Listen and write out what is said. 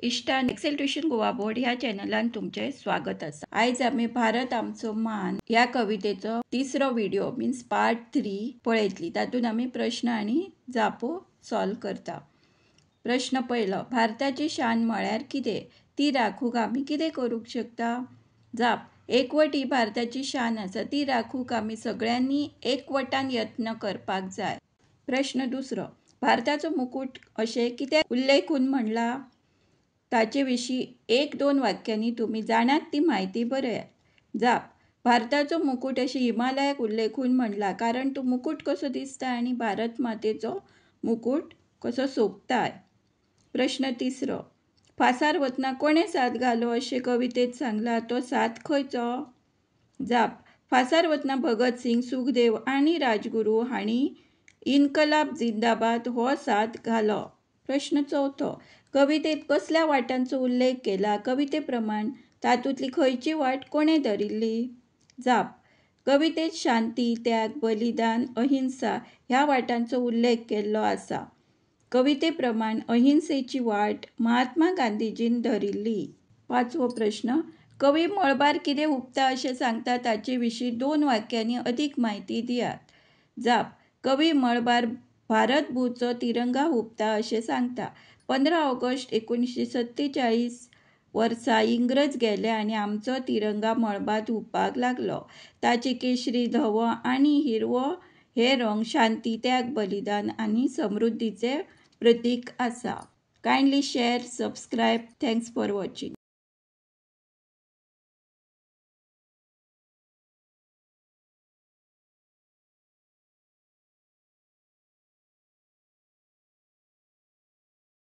इष्टान Excel tuition Goa board ह्या चॅनलान तुमचे स्वागत आसा। आयज आमी भारत आमचो मान ह्या कवितेचो तिसरो व्हिडिओ मीन्स पार्ट 3 पळयतली। तातूंत आमी प्रश्न आनी जापो सॉल्व करता। प्रश्न पयलो, भारताची शान म्हळ्यार कितें? ती राखूंक आमी कितें करूंक शकता? जाप, एकवट ही भारताची शान आसा, ती राखूंक आमी सगळ्यांनी एकवटान यत्न करपाक जाय। प्रश्न दुसरो, भारताचो मुकुट अशें कित्याक उल्लेखून म्हणला? ताचे विशीं 1-2 वाक्यांनी तुम्ही जाणात ती माहिती बरयात। जाप, भारताचो मुकुट अशें हिमालयाक उल्लेखून म्हणला कारण तो मुकुट कसो दिसता आनी भारत मातेचो मुकुट कसो सोबता। प्रश्न तिसरो, फासार वतना कोणें साथ घालो अशें कवितेंत सांगला, तो साथ खंयचो? जाप, फासार वतना भगत सिंग, सुखदेव आनी राजगुरू हांणी इन्कलाब जिंदाबाद हो साथ घालो। प्रश्न चौथो, कवितेंत कसल्या वाटांचो उल्लेख केला? कविते प्रमाण तातूंतली खंयची वाट कोणें धरिल्ली? जाप, कवितेंत शांती, त्याग, बलिदान, अहिंसा ह्या वाटांचो उल्लेख केल्लो आसा। कविते प्रमाण अहिंसेची वाट महात्मा गांधीजीन धरिल्ली। पांचवो प्रश्न, कवी मळबार कितें हुबता अशें सांगता ताचे विशीं 2 वाक्यांनी अदीक माहिती दियात। जाप, कवी मळबार भारतभूंयचो तिरंगा हुबता अशें सांगता। 15 ऑगस्ट 1947 वर्सा इंग्रज गेले आनी आमचो तिरंगा मळबार हुबपाक लागलो। ताचे केशरी, धवो आनी हिरवो हे रंग शांती, त्याग, बलिदान आनी समृद्धीचे प्रतीक आसा। Kindly share, subscribe. Thanks for watching.